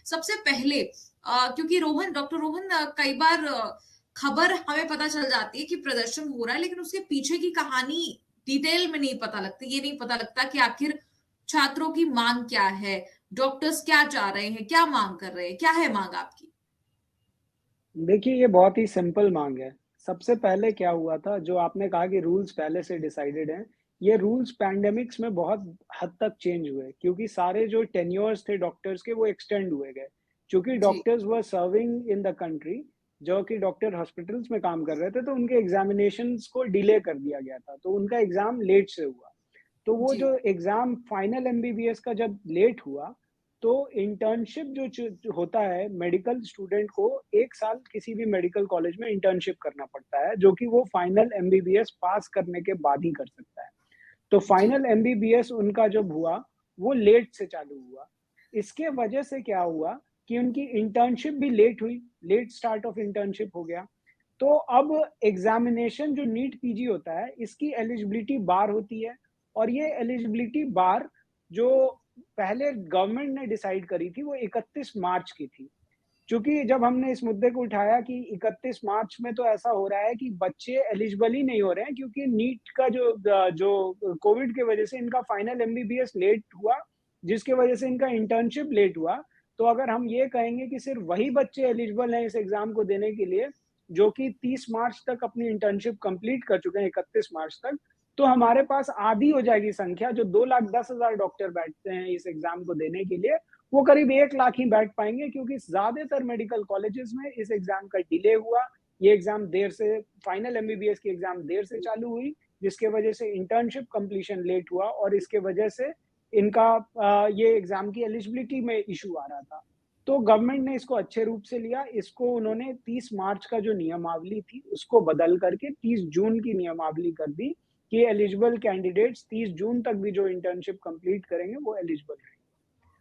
सबसे पहले क्योंकि डॉक्टर रोहन कई बार खबर हमें पता चल जाती है कि प्रदर्शन हो रहा है, लेकिन उसके पीछे की कहानी डिटेल में नहीं पता लगती। ये नहीं पता लगता कि आखिर छात्रों की मांग क्या है, डॉक्टर्स क्या चाह रहे हैं, क्या मांग कर रहे हैं, क्या है मांग आपकी? देखिए, ये बहुत ही सिंपल माँग है। सबसे पहले क्या हुआ था, जो आपने कहा कि रूल्स पहले से डिसाइडेड हैं, ये रूल्स पैंडेमिक्स में बहुत हद तक चेंज हुए क्योंकि सारे जो टेन्योर्स थे डॉक्टर्स के, वो एक्सटेंड हुए गए। चूँकि जी, doctors were serving in the country, जो कि डॉक्टर हॉस्पिटल्स में काम कर रहे थे, तो उनके एग्ज़ामिनेशंस को डिले कर दिया गया था, तो उनका एग्ज़ाम लेट से हुआ। तो वो जी, जो एग्ज़ाम फाइनल एमबीबीएस का जब लेट हुआ, तो इंटर्नशिप जो होता है मेडिकल स्टूडेंट को 1 साल किसी भी मेडिकल कॉलेज में इंटर्नशिप करना पड़ता है, जो कि वो फाइनल एमबीबीएस पास करने के बाद ही कर सकता है। तो जी, फाइनल एमबीबीएस उनका जब हुआ, वो लेट से चालू हुआ। इसके वजह से क्या हुआ कि उनकी इंटर्नशिप भी लेट हुई, लेट स्टार्ट ऑफ इंटर्नशिप हो गया। तो अब एग्ज़ामिनेशन जो नीट पीजी होता है, इसकी एलिजिबिलिटी बार होती है और ये एलिजिबिलिटी बार जो पहले गवर्नमेंट ने डिसाइड करी थी, वो 31 मार्च की थी। चूँकि जब हमने इस मुद्दे को उठाया कि 31 मार्च में तो ऐसा हो रहा है कि बच्चे एलिजिबल ही नहीं हो रहे हैं क्योंकि नीट का जो कोविड की वजह से इनका फाइनल एमबीबीएस लेट हुआ, जिसकी वजह से इनका इंटर्नशिप लेट हुआ। तो अगर हम ये कहेंगे कि सिर्फ़ वही बच्चे एलिजिबल हैं इस एग्ज़ाम को देने के लिए, जो कि 30 मार्च तक अपनी इंटर्नशिप कंप्लीट कर चुके हैं, 31 मार्च तक, तो हमारे पास आधी हो जाएगी संख्या, जो 2,10,000 डॉक्टर बैठते हैं इस एग्ज़ाम को देने के लिए, वो करीब 1 लाख ही बैठ पाएँगे क्योंकि ज़्यादातर मेडिकल कॉलेजेस में इस एग्ज़ाम का डिले हुआ। ये एग्ज़ाम देर से फाइनल एमबीबीएस की एग्ज़ाम देर से चालू हुई, जिसकी वजह से इंटर्नशिप कंप्लीशन लेट हुआ और इसके वजह से इनका ये एग्ज़ाम की एलिजिबिलिटी में इश्यू आ रहा था। तो गवर्नमेंट ने इसको अच्छे रूप से लिया, इसको उन्होंने 30 मार्च का जो नियमावली थी, उसको बदल करके 30 जून की नियमावली कर दी कि एलिजिबल कैंडिडेट्स 30 जून तक भी जो इंटर्नशिप कंप्लीट करेंगे, वो एलिजिबल रहेंगे।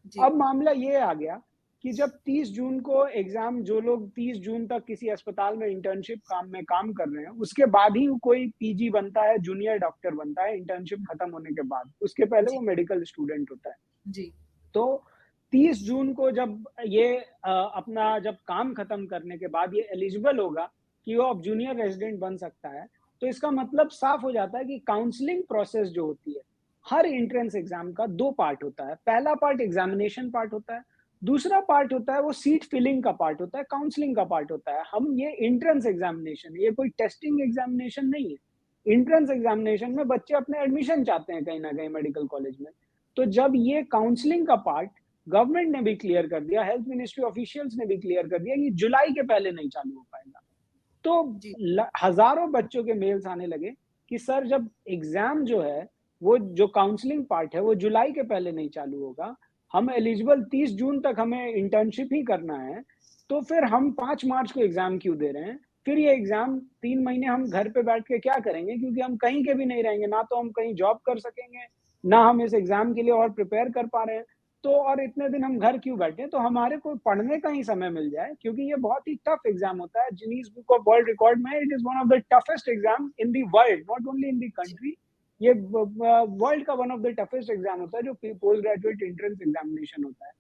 जी, अब मामला ये आ गया कि जब 30 जून को एग्ज़ाम जो लोग 30 जून तक किसी अस्पताल में इंटर्नशिप काम कर रहे हैं, उसके बाद ही कोई पीजी बनता है, जूनियर डॉक्टर बनता है इंटर्नशिप खत्म होने के बाद। उसके पहले जी, वो मेडिकल स्टूडेंट होता है। जी, तो 30 जून को जब ये अपना जब काम खत्म करने के बाद ये एलिजिबल होगा कि वो अब जूनियर रेज़िडेंट बन सकता है, तो इसका मतलब साफ़ हो जाता है कि काउंसलिंग प्रोसेस जो होती है, हर एंट्रेंस एग्ज़ाम का 2 पार्ट होता है। पहला पार्ट एग्ज़ामिनेशन पार्ट होता है, दूसरा पार्ट होता है वो सीट फिलिंग का पार्ट होता है, काउंसलिंग का पार्ट होता है। हम ये एंट्रेंस एग्ज़ामिनेशन, ये कोई टेस्टिंग एग्ज़ामिनेशन नहीं है। एंट्रेंस एग्ज़ामिनेशन में बच्चे अपने एडमिशन चाहते हैं कहीं न कहीं मेडिकल कॉलेज में। तो जब ये काउंसलिंग का पार्ट गवर्नमेंट ने भी क्लियर कर दिया, हेल्थ मिनिस्ट्री ऑफिशियल्स ने भी क्लियर कर दिया कि जुलाई के पहले नहीं चालू हो पाएगा। तो जी, हज़ारों बच्चों के मेल्स आने लगे कि सर जब एग्ज़ाम जो है, वो जो काउंसलिंग पार्ट है, वो जुलाई के पहले नहीं चालू होगा। हम एलिजिबल 30 जून तक हमें इंटर्नशिप ही करना है, तो फिर हम 5 मार्च को एग्ज़ाम क्यों दे रहे हैं? फिर ये एग्ज़ाम 3 महीने हम घर पे बैठ के क्या करेंगे? क्योंकि हम कहीं के भी नहीं रहेंगे, ना तो हम कहीं जॉब कर सकेंगे, ना हम इस एग्ज़ाम के लिए और प्रिपेयर कर पा रहे हैं। तो और इतने दिन हम घर क्यों बैठे? तो हमारे को पढ़ने का ही समय मिल जाए क्योंकि ये बहुत ही टफ एग्ज़ाम होता है। Guinness book of world record में it is one of the toughest exam in the world, not only in the जी, कंट्री। ये वर्ल्ड का one of the toughest exam होता है जो पोस्ट ग्रेजुएट एंट्रेंस एग्ज़ामिनेशन होता है।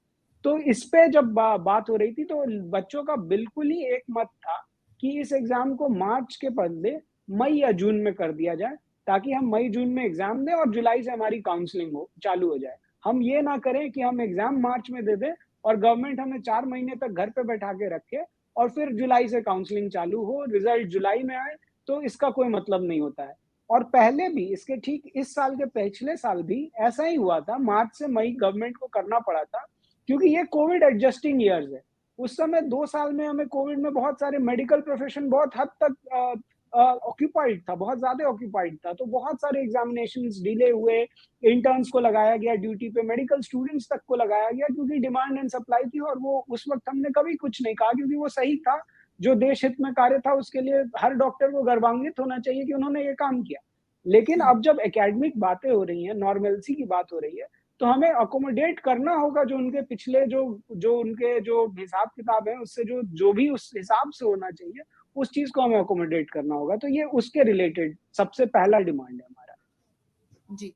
तो इस पे जब बात हो रही थी तो बच्चों का बिल्कुल ही एक मत था कि इस एग्ज़ाम को मार्च के बदले मई या जून में कर दिया जाए, ताकि हम मई-जून में एग्ज़ाम दें और जुलाई से हमारी काउंसलिंग चालू हो जाए। हम ये ना करें कि हम एग्ज़ाम मार्च में दे दें और गवर्नमेंट हमें 4 महीने तक घर पे बैठा के रखे और फिर जुलाई से काउंसलिंग चालू हो, रिज़ल्ट जुलाई में आए, तो इसका कोई मतलब नहीं होता है। और पहले भी इसके ठीक इस साल के पिछले साल भी ऐसा ही हुआ था, मार्च से मई गवर्नमेंट को करना पड़ा था, क्योंकि ये कोविड एडजस्टिंग ईयर्स है। उस समय 2 साल में हमें कोविड में बहुत सारे मेडिकल प्रोफ़ेशन बहुत हद तक ऑक्यूपाइड था, बहुत ज़्यादा ऑक्यूपाइड था, तो बहुत सारे एग्ज़ामिनेशंस डिले हुए, इंटर्न्स को लगाया गया ड्यूटी पे, मेडिकल स्टूडेंट्स तक को लगाया गया क्योंकि डिमांड एंड सप्लाई थी और वो उस वक़्त हमने कभी कुछ नहीं कहा क्योंकि वो सही था। जो देश हित में कार्य था उसके लिए हर डॉक्टर को गर्वान्वित होना चाहिए कि उन्होंने ये काम किया। लेकिन हुँ, अब जब एकेडमिक बातें हो रही हैं, नॉर्मल्सी की बात हो रही है, तो हमें अकोमोडेट करना होगा जो उनके पिछले जो उनके जो हिसाब-किताब है उससे जो भी उस हिसाब से होना चाहिए, उस चीज़ को हमें अकोमोडेट करना होगा। तो ये उसके रिलेटेड सबसे पहला डिमांड है।